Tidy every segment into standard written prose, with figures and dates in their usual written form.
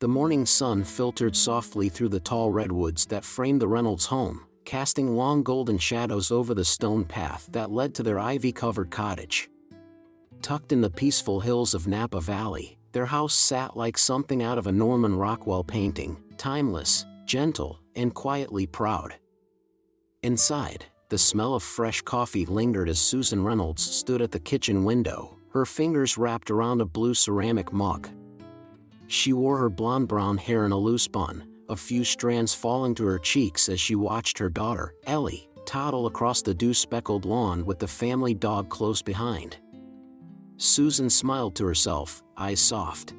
The morning sun filtered softly through the tall redwoods that framed the Reynolds home, casting long golden shadows over the stone path that led to their ivy-covered cottage. Tucked in the peaceful hills of Napa Valley, their house sat like something out of a Norman Rockwell painting, timeless, gentle, and quietly proud. Inside, the smell of fresh coffee lingered as Susan Reynolds stood at the kitchen window, her fingers wrapped around a blue ceramic mug. She wore her blonde-brown hair in a loose bun, a few strands falling to her cheeks as she watched her daughter, Ellie, toddle across the dew-speckled lawn with the family dog close behind. Susan smiled to herself, eyes soft.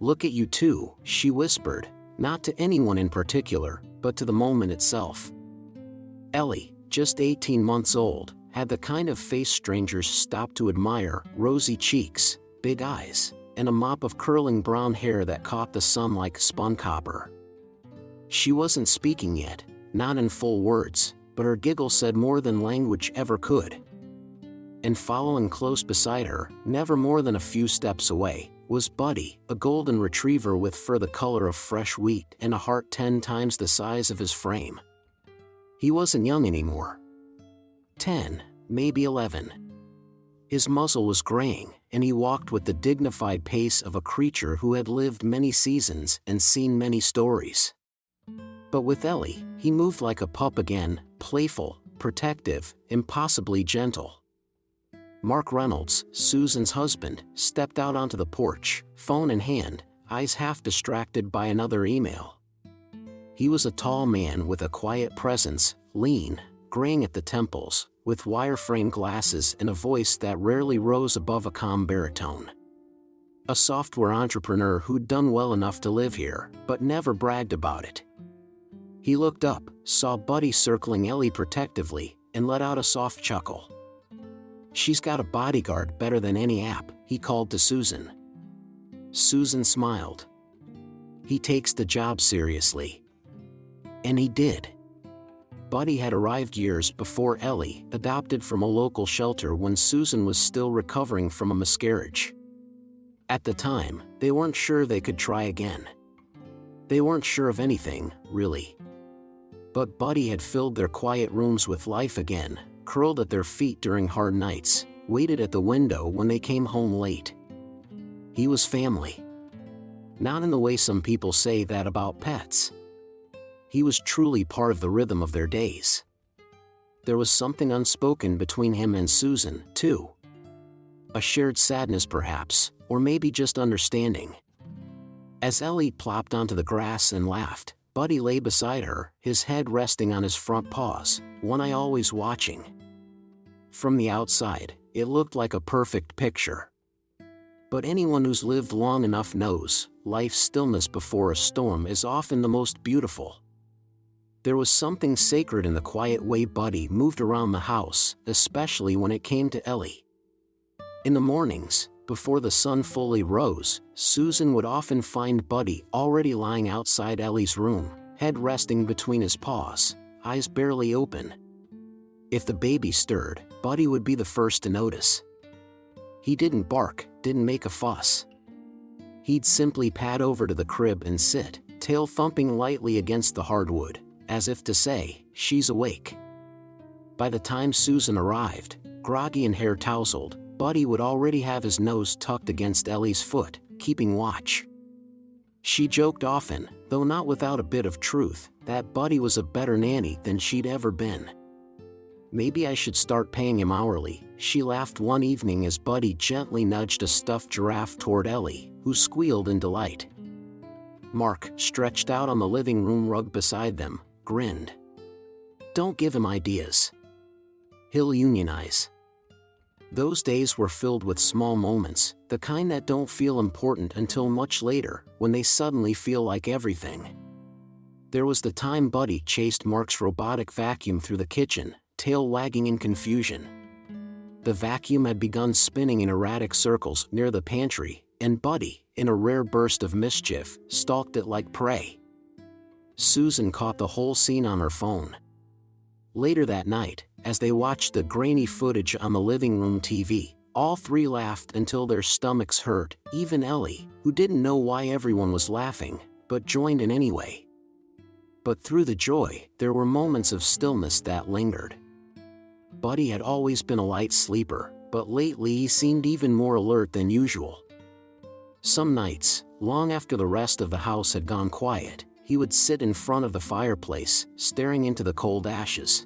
"Look at you two," she whispered, not to anyone in particular, but to the moment itself. Ellie, just 18 months old, had the kind of face strangers stop to admire: rosy cheeks, big eyes, and a mop of curling brown hair that caught the sun like spun copper. She wasn't speaking yet, not in full words, but her giggle said more than language ever could. And following close beside her, never more than a few steps away, was Buddy, a golden retriever with fur the color of fresh wheat and a heart 10 times the size of his frame. He wasn't young anymore. 10, maybe 11. His muzzle was graying, and he walked with the dignified pace of a creature who had lived many seasons and seen many stories. But with Ellie, he moved like a pup again, playful, protective, impossibly gentle. Mark Reynolds, Susan's husband, stepped out onto the porch, phone in hand, eyes half distracted by another email. He was a tall man with a quiet presence, lean, graying at the temples, with wire-frame glasses and a voice that rarely rose above a calm baritone. A software entrepreneur who'd done well enough to live here, but never bragged about it. He looked up, saw Buddy circling Ellie protectively, and let out a soft chuckle. "She's got a bodyguard better than any app," he called to Susan. Susan smiled. "He takes the job seriously." And he did. Buddy had arrived years before Ellie, adopted from a local shelter when Susan was still recovering from a miscarriage. At the time, they weren't sure they could try again. They weren't sure of anything, really. But Buddy had filled their quiet rooms with life again, curled at their feet during hard nights, waited at the window when they came home late. He was family. Not in the way some people say that about pets. He was truly part of the rhythm of their days. There was something unspoken between him and Susan, too. A shared sadness perhaps, or maybe just understanding. As Ellie plopped onto the grass and laughed, Buddy lay beside her, his head resting on his front paws, one eye always watching. From the outside, it looked like a perfect picture. But anyone who's lived long enough knows, life's stillness before a storm is often the most beautiful. There was something sacred in the quiet way Buddy moved around the house, especially when it came to Ellie. In the mornings, before the sun fully rose, Susan would often find Buddy already lying outside Ellie's room, head resting between his paws, eyes barely open. If the baby stirred, Buddy would be the first to notice. He didn't bark, didn't make a fuss. He'd simply pad over to the crib and sit, tail thumping lightly against the hardwood, as if to say, "She's awake." By the time Susan arrived, groggy and hair tousled, Buddy would already have his nose tucked against Ellie's foot, keeping watch. She joked often, though not without a bit of truth, that Buddy was a better nanny than she'd ever been. "Maybe I should start paying him hourly," she laughed one evening as Buddy gently nudged a stuffed giraffe toward Ellie, who squealed in delight. Mark, stretched out on the living room rug beside them, grinned. "Don't give him ideas. He'll unionize." Those days were filled with small moments, the kind that don't feel important until much later, when they suddenly feel like everything. There was the time Buddy chased Mark's robotic vacuum through the kitchen, tail wagging in confusion. The vacuum had begun spinning in erratic circles near the pantry, and Buddy, in a rare burst of mischief, stalked it like prey. Susan caught the whole scene on her phone. Later that night, as they watched the grainy footage on the living room TV, All three laughed until their stomachs hurt, even Ellie, who didn't know why everyone was laughing, but joined in anyway. But through the joy, there were moments of stillness that lingered. Buddy had always been a light sleeper, but lately he seemed even more alert than usual. Some nights, long after the rest of the house had gone quiet, he would sit in front of the fireplace, staring into the cold ashes.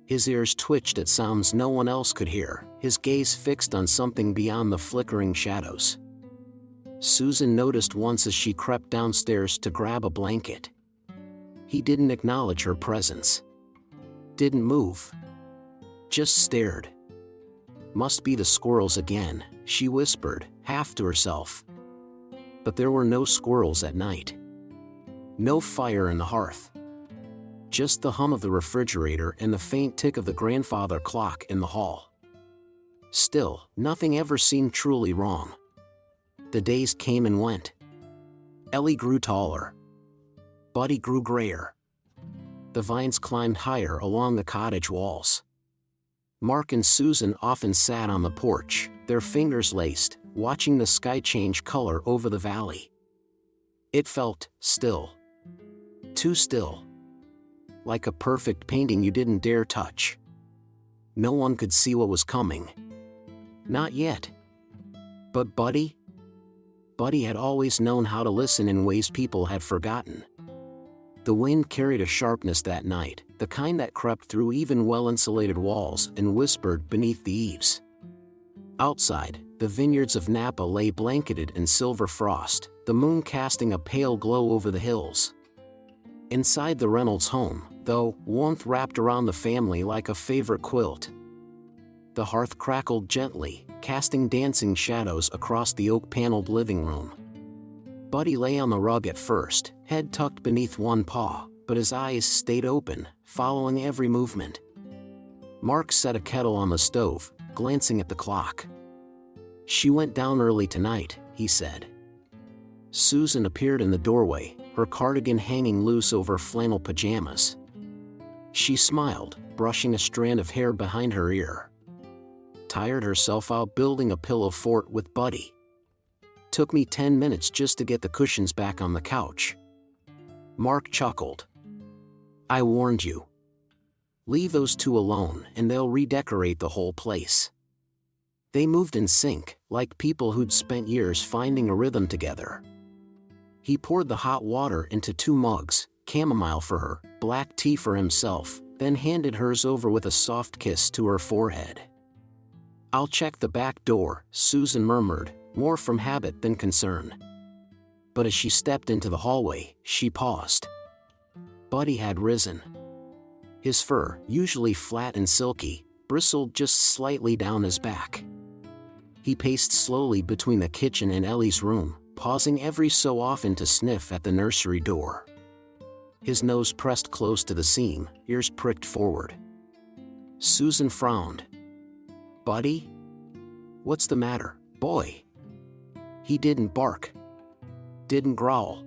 His ears twitched at sounds no one else could hear, his gaze fixed on something beyond the flickering shadows. Susan noticed once as she crept downstairs to grab a blanket. He didn't acknowledge her presence. Didn't move. Just stared. "Must be the squirrels again," she whispered, half to herself. But there were no squirrels at night. No fire in the hearth. Just the hum of the refrigerator and the faint tick of the grandfather clock in the hall. Still, nothing ever seemed truly wrong. The days came and went. Ellie grew taller. Buddy grew grayer. The vines climbed higher along the cottage walls. Mark and Susan often sat on the porch, their fingers laced, watching the sky change color over the valley. It felt still. Too still. Like a perfect painting you didn't dare touch. No one could see what was coming. Not yet. But Buddy? Buddy had always known how to listen in ways people had forgotten. The wind carried a sharpness that night, the kind that crept through even well-insulated walls and whispered beneath the eaves. Outside, the vineyards of Napa lay blanketed in silver frost, the moon casting a pale glow over the hills. Inside the Reynolds home, though, warmth wrapped around the family like a favorite quilt. The hearth crackled gently, casting dancing shadows across the oak-paneled living room. Buddy lay on the rug at first, head tucked beneath one paw, but his eyes stayed open, following every movement. Mark set a kettle on the stove, glancing at the clock. "She went down early tonight," he said. Susan appeared in the doorway, her cardigan hanging loose over flannel pajamas. She smiled, brushing a strand of hair behind her ear. Tired herself out building a pillow fort with Buddy. "Took me 10 minutes just to get the cushions back on the couch." Mark chuckled. "I warned you. Leave those two alone and they'll redecorate the whole place." They moved in sync, like people who'd spent years finding a rhythm together. He poured the hot water into 2 mugs, chamomile for her, black tea for himself, then handed hers over with a soft kiss to her forehead. "I'll check the back door," Susan murmured, more from habit than concern. But as she stepped into the hallway, she paused. Buddy had risen. His fur, usually flat and silky, bristled just slightly down his back. He paced slowly between the kitchen and Ellie's room, pausing every so often to sniff at the nursery door. His nose pressed close to the seam, ears pricked forward. Susan frowned. "Buddy? What's the matter, boy?" He didn't bark. Didn't growl.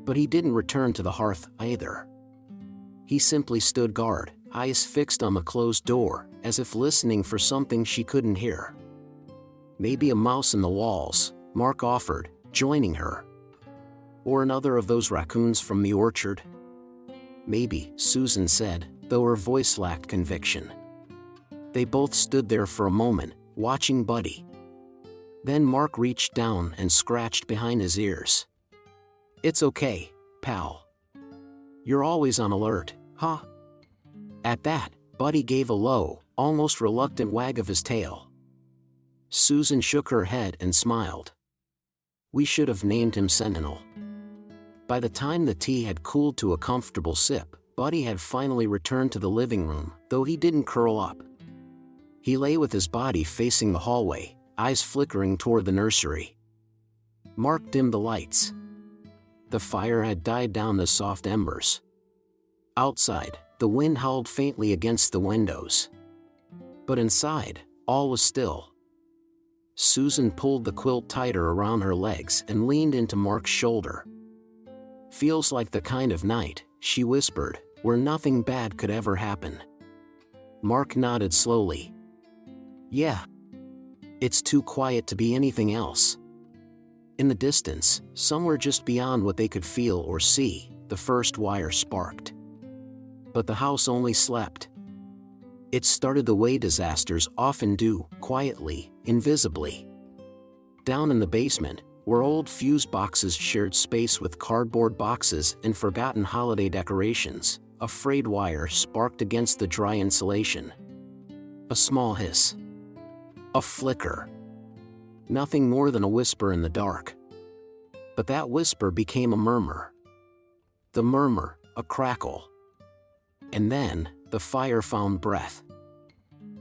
But he didn't return to the hearth, either. He simply stood guard, eyes fixed on the closed door, as if listening for something she couldn't hear. "Maybe a mouse in the walls," Mark offered, joining her. "Or another of those raccoons from the orchard?" "Maybe," Susan said, though her voice lacked conviction. They both stood there for a moment, watching Buddy. Then Mark reached down and scratched behind his ears. "It's okay, pal. You're always on alert, huh?" At that, Buddy gave a low, almost reluctant wag of his tail. Susan shook her head and smiled. "We should have named him Sentinel." By the time the tea had cooled to a comfortable sip, Buddy had finally returned to the living room, though he didn't curl up. He lay with his body facing the hallway, eyes flickering toward the nursery. Mark dimmed the lights. The fire had died down to soft embers. Outside, the wind howled faintly against the windows. But inside, all was still. Susan pulled the quilt tighter around her legs and leaned into Mark's shoulder. "Feels like the kind of night," she whispered, "where nothing bad could ever happen." Mark nodded slowly. "Yeah. It's too quiet to be anything else. In the distance, somewhere just beyond what they could feel or see, the first wire sparked. But the house only slept. It started the way disasters often do, quietly, invisibly. Down in the basement, where old fuse boxes shared space with cardboard boxes and forgotten holiday decorations, a frayed wire sparked against the dry insulation. A small hiss. A flicker. Nothing more than a whisper in the dark. But that whisper became a murmur. The murmur, a crackle. And then, the fire found breath.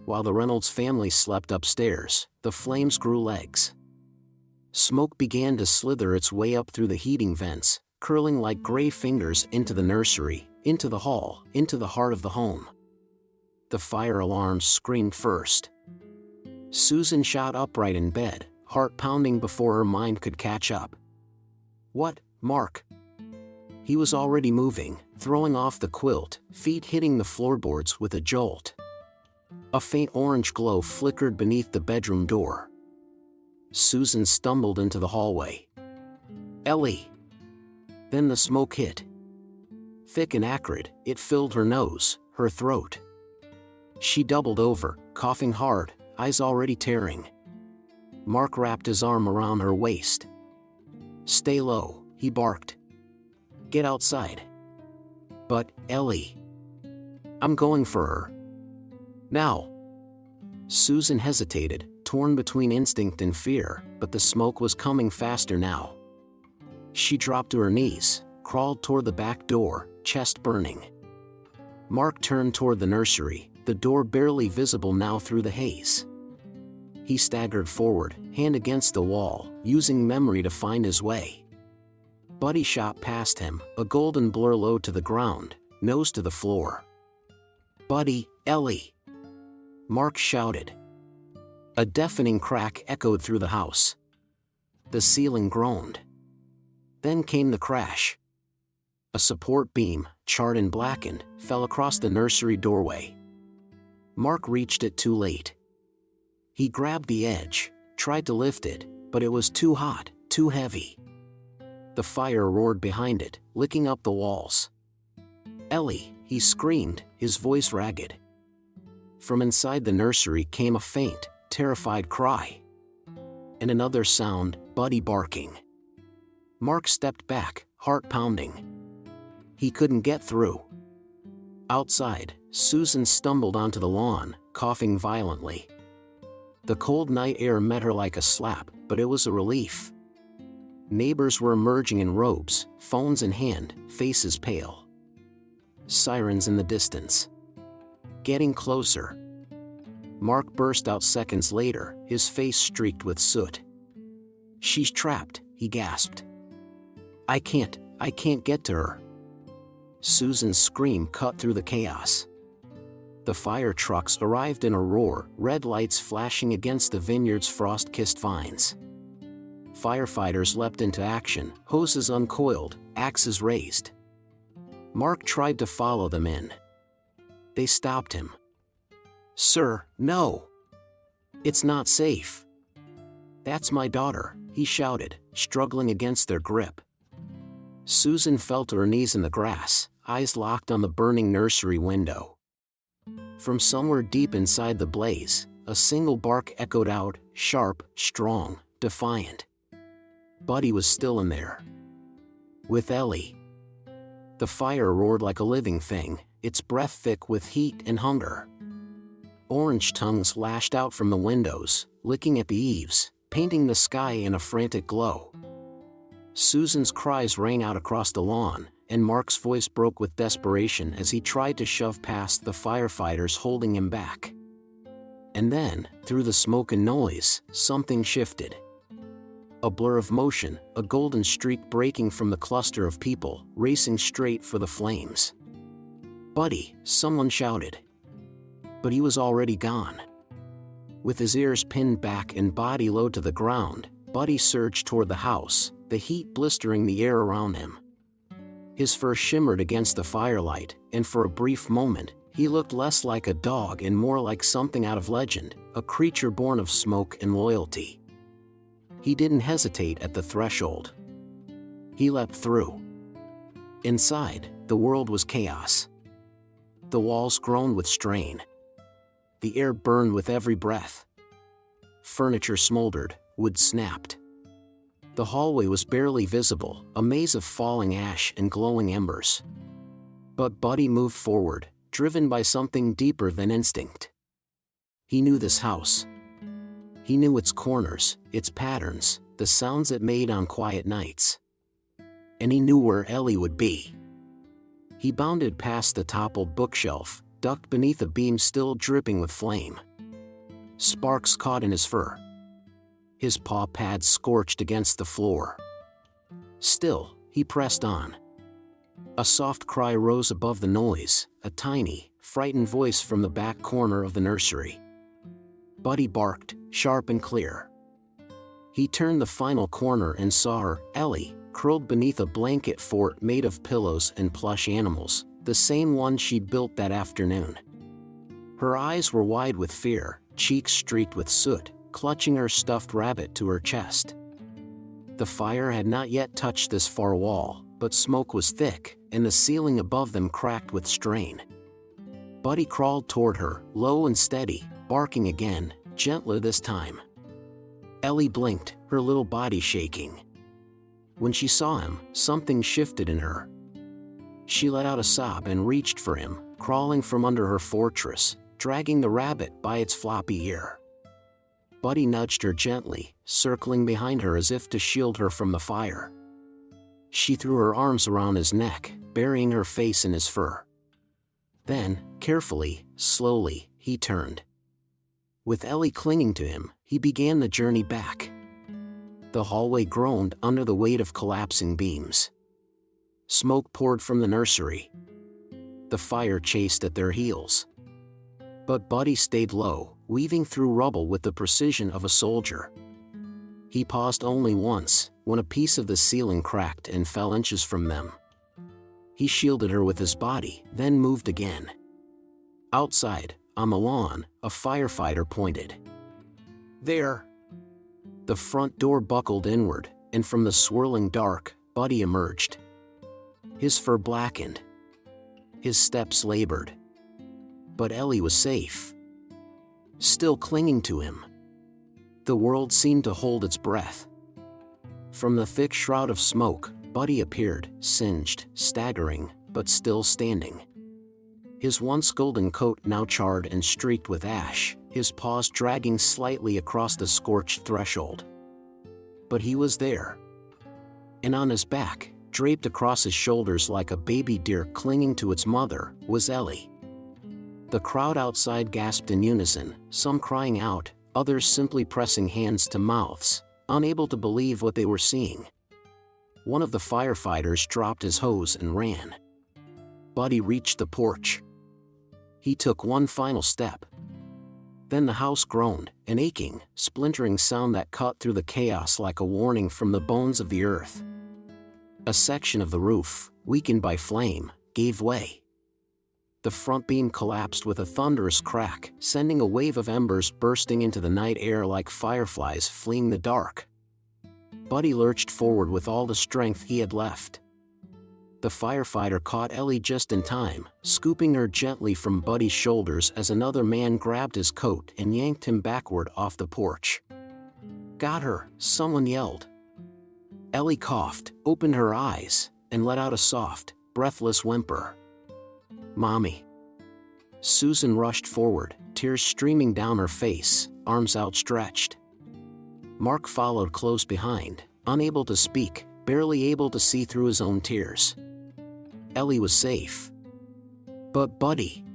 While the Reynolds family slept upstairs, the flames grew legs. Smoke began to slither its way up through the heating vents, curling like gray fingers into the nursery, into the hall, into the heart of the home. The fire alarms screamed first. Susan shot upright in bed, heart pounding before her mind could catch up. "What, Mark?" He was already moving, throwing off the quilt, feet hitting the floorboards with a jolt. A faint orange glow flickered beneath the bedroom door. Susan stumbled into the hallway. "Ellie!" Then the smoke hit. Thick and acrid, it filled her nose, her throat. She doubled over, coughing hard, eyes already tearing. Mark wrapped his arm around her waist. "Stay low," he barked. "Get outside." "But, Ellie." "I'm going for her. Now." Susan hesitated, torn between instinct and fear, but the smoke was coming faster now. She dropped to her knees, crawled toward the back door, chest burning. Mark turned toward the nursery, the door barely visible now through the haze. He staggered forward, hand against the wall, using memory to find his way. Buddy shot past him, a golden blur low to the ground, nose to the floor. "Buddy, Ellie!" Mark shouted. A deafening crack echoed through the house. The ceiling groaned. Then came the crash. A support beam, charred and blackened, fell across the nursery doorway. Mark reached it too late. He grabbed the edge, tried to lift it, but it was too hot, too heavy. The fire roared behind it, licking up the walls. "Ellie!" he screamed, his voice ragged. From inside the nursery came a faint, terrified cry. And another sound, Buddy barking. Mark stepped back, heart pounding. He couldn't get through. Outside, Susan stumbled onto the lawn, coughing violently. The cold night air met her like a slap, but it was a relief. Neighbors were emerging in robes, phones in hand, faces pale. Sirens in the distance. Getting closer. Mark burst out seconds later, his face streaked with soot. "She's trapped," he gasped. I can't get to her." Susan's scream cut through the chaos. The fire trucks arrived in a roar, red lights flashing against the vineyard's frost-kissed vines. Firefighters leapt into action, hoses uncoiled, axes raised. Mark tried to follow them in. They stopped him. "Sir, no! It's not safe." "That's my daughter," he shouted, struggling against their grip. Susan fell to her knees in the grass, eyes locked on the burning nursery window. From somewhere deep inside the blaze, a single bark echoed out, sharp, strong, defiant. Buddy was still in there. With Ellie. The fire roared like a living thing, its breath thick with heat and hunger. Orange tongues lashed out from the windows, licking at the eaves, painting the sky in a frantic glow. Susan's cries rang out across the lawn, and Mark's voice broke with desperation as he tried to shove past the firefighters holding him back. And then, through the smoke and noise, something shifted. A blur of motion, a golden streak breaking from the cluster of people, racing straight for the flames. "Buddy!" someone shouted. But he was already gone. With his ears pinned back and body low to the ground, Buddy surged toward the house, the heat blistering the air around him. His fur shimmered against the firelight, and for a brief moment, He looked less like a dog and more like something out of legend, a creature born of smoke and loyalty. He didn't hesitate at the threshold. He leapt through. Inside, the world was chaos. The walls groaned with strain. The air burned with every breath. Furniture smoldered, wood snapped. The hallway was barely visible, a maze of falling ash and glowing embers. But Buddy moved forward, driven by something deeper than instinct. He knew this house. He knew its corners, its patterns, the sounds it made on quiet nights. And he knew where Ellie would be. He bounded past the toppled bookshelf, ducked beneath a beam still dripping with flame. Sparks caught in his fur. His paw pads scorched against the floor. Still, he pressed on. A soft cry rose above the noise, a tiny, frightened voice from the back corner of the nursery. Buddy barked, sharp and clear. He turned the final corner and saw her, Ellie, curled beneath a blanket fort made of pillows and plush animals, the same one she'd built that afternoon. Her eyes were wide with fear, cheeks streaked with soot, clutching her stuffed rabbit to her chest. The fire had not yet touched this far wall, but smoke was thick, and the ceiling above them cracked with strain. Buddy crawled toward her, low and steady, barking again, gentler this time. Ellie blinked, her little body shaking. When she saw him, something shifted in her. She let out a sob and reached for him, crawling from under her fortress, dragging the rabbit by its floppy ear. Buddy nudged her gently, circling behind her as if to shield her from the fire. She threw her arms around his neck, burying her face in his fur. Then, carefully, slowly, he turned. With Ellie clinging to him, he began the journey back. The hallway groaned under the weight of collapsing beams. Smoke poured from the nursery. The fire chased at their heels. But Buddy stayed low, weaving through rubble with the precision of a soldier. He paused only once, when a piece of the ceiling cracked and fell inches from them. He shielded her with his body, then moved again. Outside, on the lawn, a firefighter pointed. There! The front door buckled inward, and from the swirling dark, Buddy emerged. His fur blackened. His steps labored. But Ellie was safe. Still clinging to him. The world seemed to hold its breath. From the thick shroud of smoke, Buddy appeared, singed, staggering, but still standing. His once golden coat now charred and streaked with ash, his paws dragging slightly across the scorched threshold. But he was there. And on his back, draped across his shoulders like a baby deer clinging to its mother, was Ellie. The crowd outside gasped in unison, some crying out, others simply pressing hands to mouths, unable to believe what they were seeing. One of the firefighters dropped his hose and ran. Buddy reached the porch. He took one final step. Then the house groaned, an aching, splintering sound that cut through the chaos like a warning from the bones of the earth. A section of the roof, weakened by flame, gave way. The front beam collapsed with a thunderous crack, sending a wave of embers bursting into the night air like fireflies fleeing the dark. Buddy lurched forward with all the strength he had left. The firefighter caught Ellie just in time, scooping her gently from Buddy's shoulders as another man grabbed his coat and yanked him backward off the porch. "Got her," someone yelled. Ellie coughed, opened her eyes, and let out a soft, breathless whimper. "Mommy." Susan rushed forward, tears streaming down her face, arms outstretched. Mark followed close behind, unable to speak, barely able to see through his own tears. Ellie was safe. But Buddy?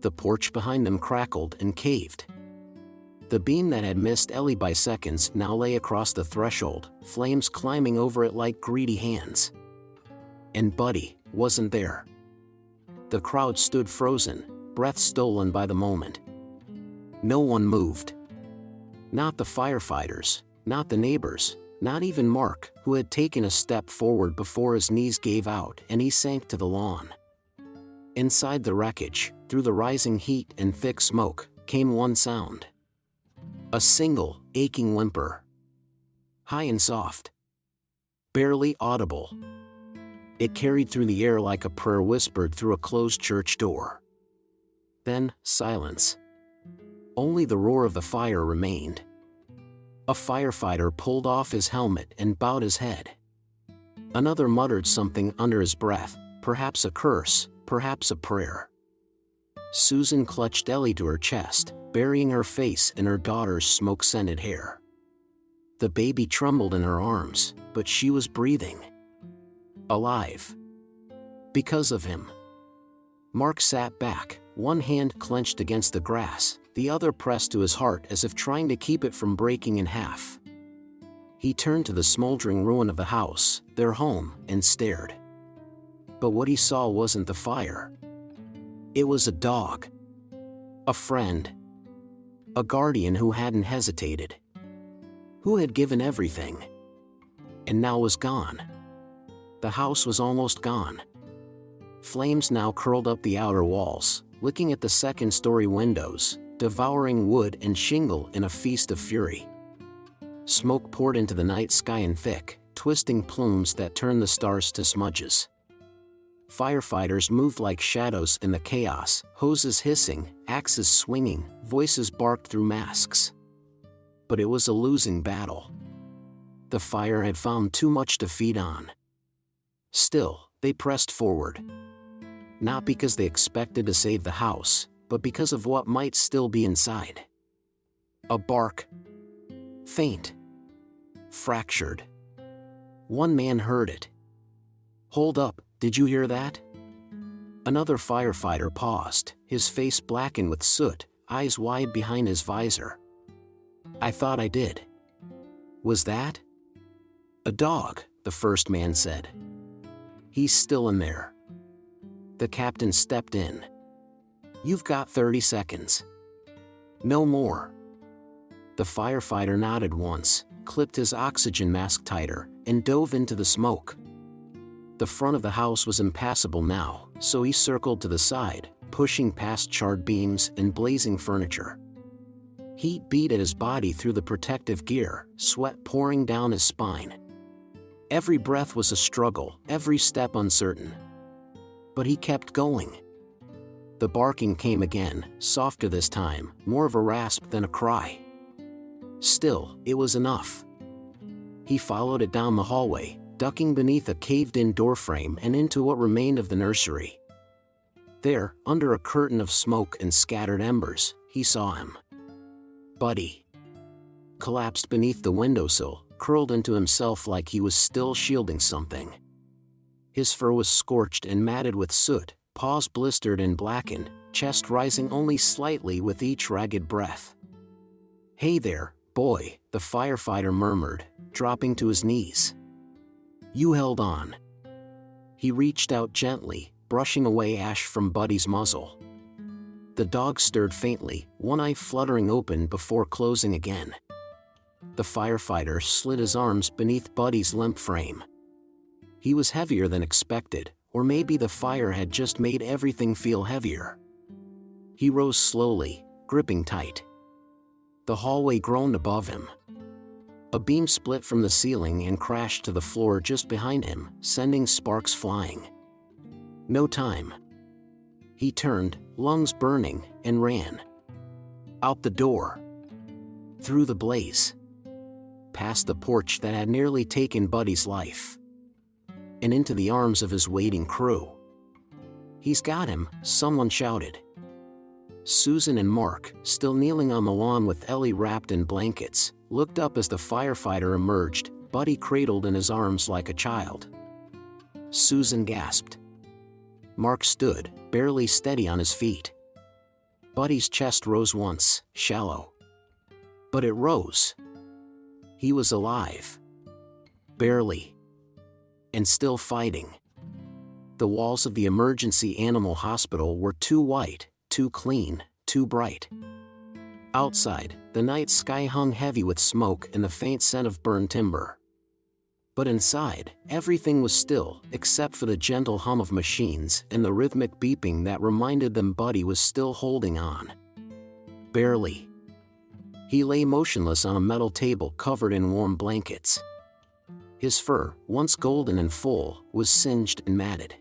The porch behind them crackled and caved. The beam that had missed Ellie by seconds now lay across the threshold, flames climbing over it like greedy hands. And Buddy wasn't there. The crowd stood frozen, breath stolen by the moment. No one moved. Not the firefighters, not the neighbors, not even Mark, who had taken a step forward before his knees gave out and he sank to the lawn. Inside the wreckage, through the rising heat and thick smoke, came one sound. A single, aching whimper. High and soft. Barely audible. It carried through the air like a prayer whispered through a closed church door. Then, silence. Only the roar of the fire remained. A firefighter pulled off his helmet and bowed his head. Another muttered something under his breath, perhaps a curse, perhaps a prayer. Susan clutched Ellie to her chest, burying her face in her daughter's smoke-scented hair. The baby trembled in her arms, but she was breathing. Alive. Because of him. Mark sat back, one hand clenched against the grass, the other pressed to his heart as if trying to keep it from breaking in half. He turned to the smoldering ruin of the house, their home, and stared. But what he saw wasn't the fire. It was a dog. A friend. A guardian who hadn't hesitated. Who had given everything. And now was gone. The house was almost gone. Flames now curled up the outer walls, licking at the second-story windows, devouring wood and shingle in a feast of fury. Smoke poured into the night sky in thick, twisting plumes that turned the stars to smudges. Firefighters moved like shadows in the chaos, hoses hissing, axes swinging, voices barked through masks. But it was a losing battle. The fire had found too much to feed on. Still, they pressed forward. Not because they expected to save the house, but because of what might still be inside. A bark. Faint. Fractured. One man heard it. "Hold up, did you hear that?" Another firefighter paused, his face blackened with soot, eyes wide behind his visor. "I thought I did." "Was that?" "A dog," the first man said. "He's still in there." The captain stepped in. "You've got 30 seconds. No more." The firefighter nodded once, clipped his oxygen mask tighter, and dove into the smoke. The front of the house was impassable now, so he circled to the side, pushing past charred beams and blazing furniture. Heat beat at his body through the protective gear, sweat pouring down his spine. Every breath was a struggle, every step uncertain. But he kept going. The barking came again, softer this time, more of a rasp than a cry. Still, it was enough. He followed it down the hallway, ducking beneath a caved-in doorframe and into what remained of the nursery. There, under a curtain of smoke and scattered embers, he saw him. Buddy. Collapsed beneath the windowsill, curled into himself like he was still shielding something. His fur was scorched and matted with soot, paws blistered and blackened, chest rising only slightly with each ragged breath. "Hey there, boy," the firefighter murmured, dropping to his knees. "You held on." He reached out gently, brushing away ash from Buddy's muzzle. The dog stirred faintly, one eye fluttering open before closing again. The firefighter slid his arms beneath Buddy's limp frame. He was heavier than expected, or maybe the fire had just made everything feel heavier. He rose slowly, gripping tight. The hallway groaned above him. A beam split from the ceiling and crashed to the floor just behind him, sending sparks flying. No time. He turned, lungs burning, and ran. Out the door. Through the blaze. Past the porch that had nearly taken Buddy's life. And into the arms of his waiting crew. "He's got him," someone shouted. Susan and Mark, still kneeling on the lawn with Ellie wrapped in blankets, looked up as the firefighter emerged, Buddy cradled in his arms like a child. Susan gasped. Mark stood, barely steady on his feet. Buddy's chest rose once, shallow. But it rose. He was alive. Barely. And still fighting. The walls of the emergency animal hospital were too white, too clean, too bright. Outside, the night sky hung heavy with smoke and the faint scent of burned timber. But inside, everything was still, except for the gentle hum of machines and the rhythmic beeping that reminded them Buddy was still holding on. Barely. He lay motionless on a metal table covered in warm blankets. His fur, once golden and full, was singed and matted.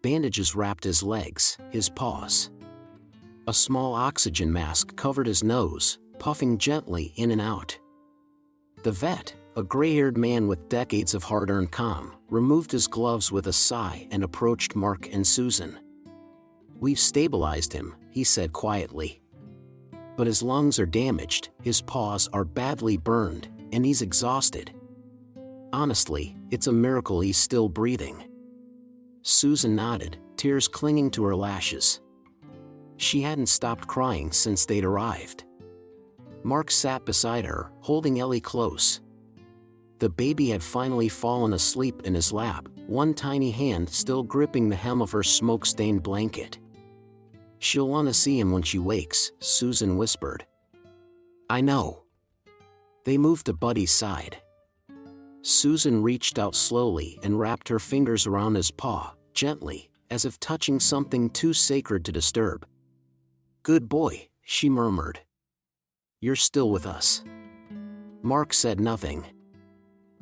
Bandages wrapped his legs, his paws. A small oxygen mask covered his nose, puffing gently in and out. The vet, a gray-haired man with decades of hard-earned calm, removed his gloves with a sigh and approached Mark and Susan. "We've stabilized him," he said quietly. "But his lungs are damaged, his paws are badly burned, and he's exhausted. Honestly, it's a miracle he's still breathing." Susan nodded, tears clinging to her lashes. She hadn't stopped crying since they'd arrived. Mark sat beside her, holding Ellie close. The baby had finally fallen asleep in his lap, one tiny hand still gripping the hem of her smoke-stained blanket. "She'll want to see him when she wakes," Susan whispered. "I know." They moved to Buddy's side. Susan reached out slowly and wrapped her fingers around his paw, gently, as if touching something too sacred to disturb. "Good boy," she murmured. "You're still with us." Mark said nothing.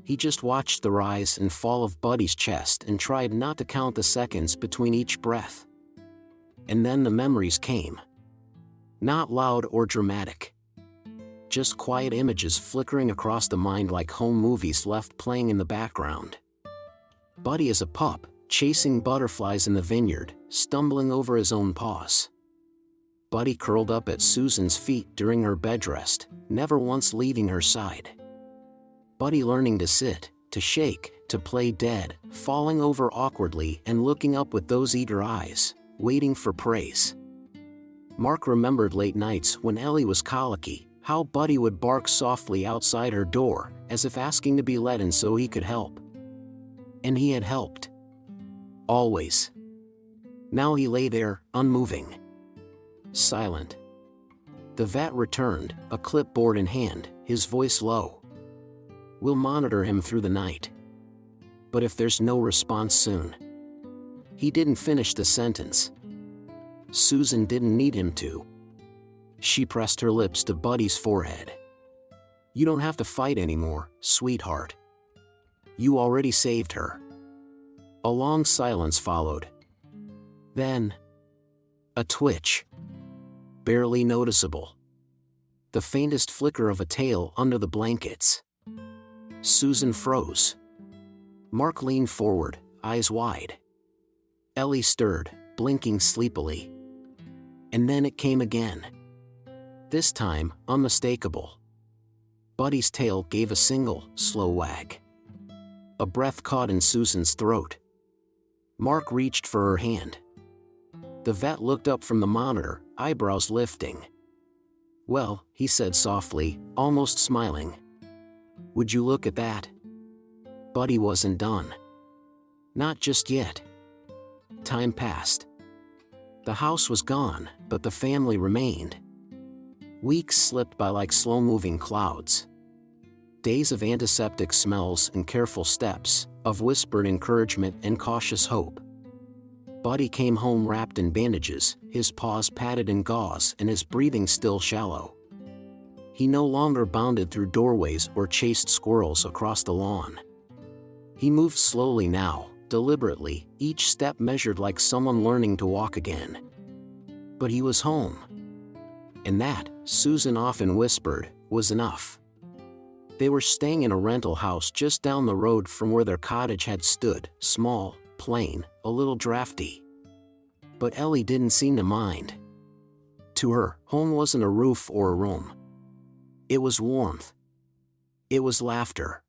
He just watched the rise and fall of Buddy's chest and tried not to count the seconds between each breath. And then the memories came. Not loud or dramatic. Just quiet images flickering across the mind like home movies left playing in the background. Buddy as a pup, chasing butterflies in the vineyard, stumbling over his own paws. Buddy curled up at Susan's feet during her bed rest, never once leaving her side. Buddy learning to sit, to shake, to play dead, falling over awkwardly and looking up with those eager eyes, waiting for praise. Mark remembered late nights when Ellie was colicky, how Buddy would bark softly outside her door, as if asking to be let in so he could help. And he had helped. Always. Now he lay there, unmoving. Silent. The vet returned, a clipboard in hand, his voice low. "We'll monitor him through the night. But if there's no response soon..." He didn't finish the sentence. Susan didn't need him to. She pressed her lips to Buddy's forehead. "You don't have to fight anymore, sweetheart. You already saved her." A long silence followed. Then, a twitch. Barely noticeable. The faintest flicker of a tail under the blankets. Susan froze. Mark leaned forward, eyes wide. Ellie stirred, blinking sleepily. And then it came again. This time, unmistakable. Buddy's tail gave a single, slow wag. A breath caught in Susan's throat. Mark reached for her hand. The vet looked up from the monitor, eyebrows lifting. "Well," he said softly, almost smiling. "Would you look at that?" Buddy wasn't done. Not just yet. Time passed. The house was gone, but the family remained. Weeks slipped by like slow-moving clouds. Days of antiseptic smells and careful steps, of whispered encouragement and cautious hope. Buddy came home wrapped in bandages, his paws padded in gauze and his breathing still shallow. He no longer bounded through doorways or chased squirrels across the lawn. He moved slowly now, deliberately, each step measured like someone learning to walk again. But he was home. And that, Susan often whispered, was enough. They were staying in a rental house just down the road from where their cottage had stood, small, plain, a little drafty. But Ellie didn't seem to mind. To her, home wasn't a roof or a room. It was warmth. It was laughter.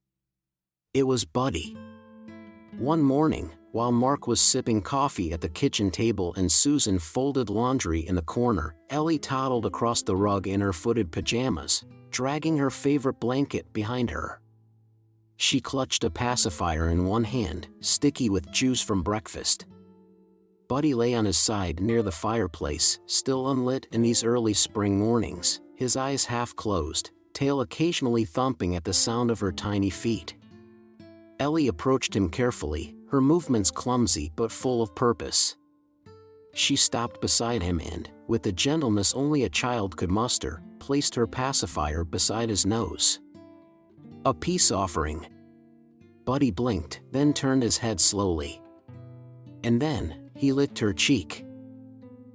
It was Buddy. One morning, while Mark was sipping coffee at the kitchen table and Susan folded laundry in the corner, Ellie toddled across the rug in her footed pajamas, dragging her favorite blanket behind her. She clutched a pacifier in one hand, sticky with juice from breakfast. Buddy lay on his side near the fireplace, still unlit in these early spring mornings, his eyes half closed, tail occasionally thumping at the sound of her tiny feet. Ellie approached him carefully, her movements clumsy but full of purpose. She stopped beside him and, with the gentleness only a child could muster, placed her pacifier beside his nose. "A peace offering." Buddy blinked, then turned his head slowly. And then, he licked her cheek.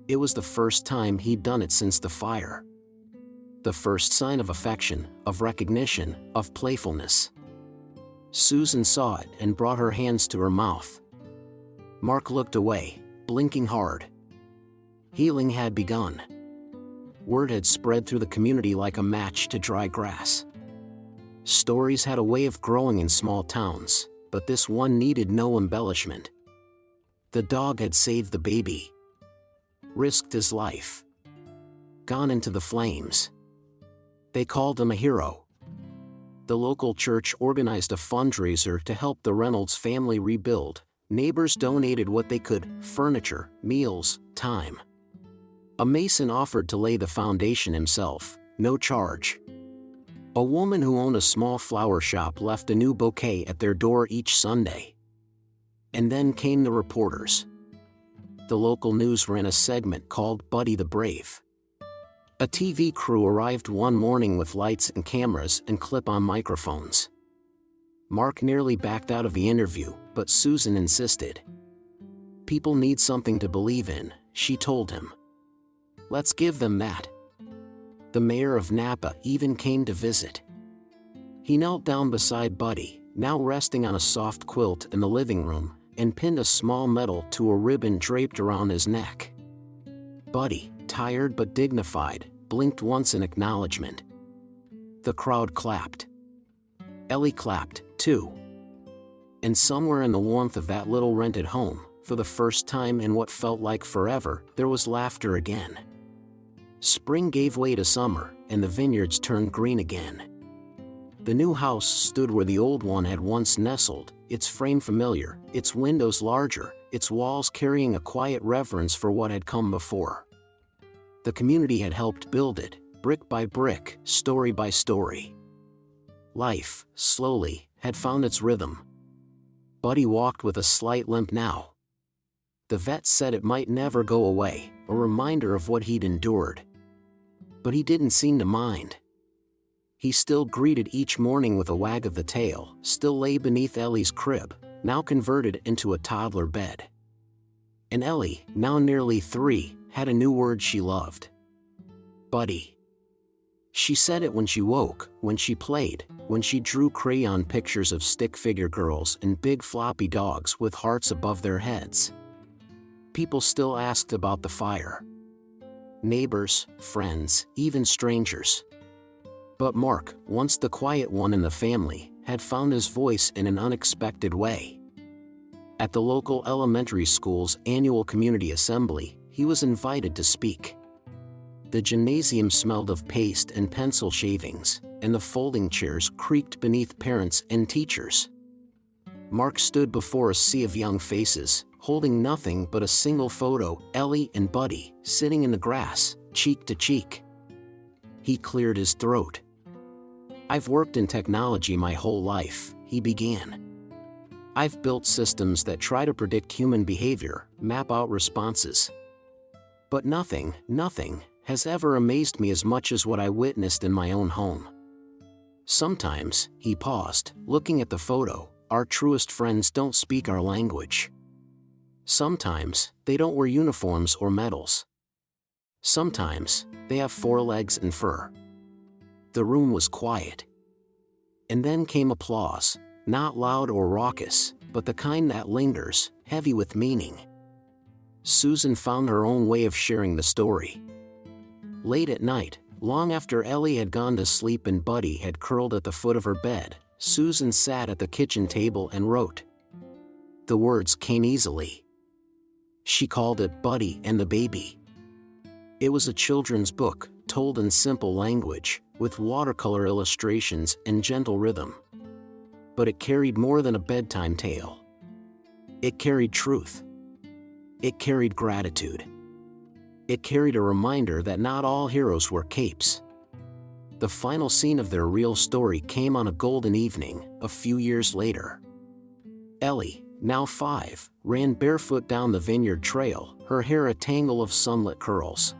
It was the first time he'd done it since the fire. The first sign of affection, of recognition, of playfulness. Susan saw it and brought her hands to her mouth. Mark looked away, blinking hard. Healing had begun. Word had spread through the community like a match to dry grass. Stories had a way of growing in small towns, but this one needed no embellishment. The dog had saved the baby. Risked his life. Gone into the flames. They called him a hero. The local church organized a fundraiser to help the Reynolds family rebuild. Neighbors donated what they could: furniture, meals, time. A mason offered to lay the foundation himself, no charge. A woman who owned a small flower shop left a new bouquet at their door each Sunday. And then came the reporters. The local news ran a segment called Buddy the Brave. A TV crew arrived one morning with lights and cameras and clip-on microphones. Mark nearly backed out of the interview, but Susan insisted. "People need something to believe in," she told him. "Let's give them that." The mayor of Napa even came to visit. He knelt down beside Buddy, now resting on a soft quilt in the living room, and pinned a small medal to a ribbon draped around his neck. Buddy, tired but dignified, blinked once in acknowledgement. The crowd clapped. Ellie clapped, too. And somewhere in the warmth of that little rented home, for the first time in what felt like forever, there was laughter again. Spring gave way to summer, and the vineyards turned green again. The new house stood where the old one had once nestled, its frame familiar, its windows larger, its walls carrying a quiet reverence for what had come before. The community had helped build it, brick by brick, story by story. Life, slowly, had found its rhythm. Buddy walked with a slight limp now. The vet said it might never go away, a reminder of what he'd endured. But he didn't seem to mind. He still greeted each morning with a wag of the tail, still lay beneath Ellie's crib, now converted into a toddler bed. And Ellie, now nearly 3, had a new word she loved. Buddy. She said it when she woke, when she played, when she drew crayon pictures of stick figure girls and big floppy dogs with hearts above their heads. People still asked about the fire. Neighbors, friends, even strangers. But Mark, once the quiet one in the family, had found his voice in an unexpected way. At the local elementary school's annual community assembly, he was invited to speak. The gymnasium smelled of paste and pencil shavings, and the folding chairs creaked beneath parents and teachers. Mark stood before a sea of young faces, holding nothing but a single photo, Ellie and Buddy, sitting in the grass, cheek to cheek. He cleared his throat. "I've worked in technology my whole life," he began. "I've built systems that try to predict human behavior, map out responses. But nothing has ever amazed me as much as what I witnessed in my own home. Sometimes," he paused, looking at the photo, "our truest friends don't speak our language. Sometimes, they don't wear uniforms or medals. Sometimes, they have 4 legs and fur." The room was quiet. And then came applause, not loud or raucous, but the kind that lingers, heavy with meaning. Susan found her own way of sharing the story. Late at night, long after Ellie had gone to sleep and Buddy had curled at the foot of her bed, Susan sat at the kitchen table and wrote. The words came easily. She called it Buddy and the Baby. It was a children's book, told in simple language, with watercolor illustrations and gentle rhythm. But it carried more than a bedtime tale. It carried truth. It carried gratitude. It carried a reminder that not all heroes wear capes. The final scene of their real story came on a golden evening, a few years later. Ellie, now 5, ran barefoot down the vineyard trail, her hair a tangle of sunlit curls.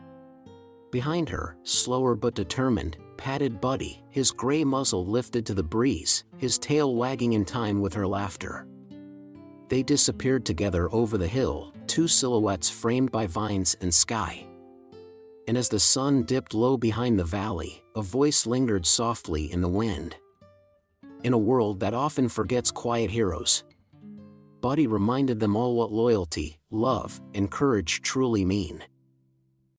Behind her, slower but determined, padded Buddy, his gray muzzle lifted to the breeze, his tail wagging in time with her laughter. They disappeared together over the hill, two silhouettes framed by vines and sky. And as the sun dipped low behind the valley, a voice lingered softly in the wind. In a world that often forgets quiet heroes, Buddy reminded them all what loyalty, love, and courage truly mean.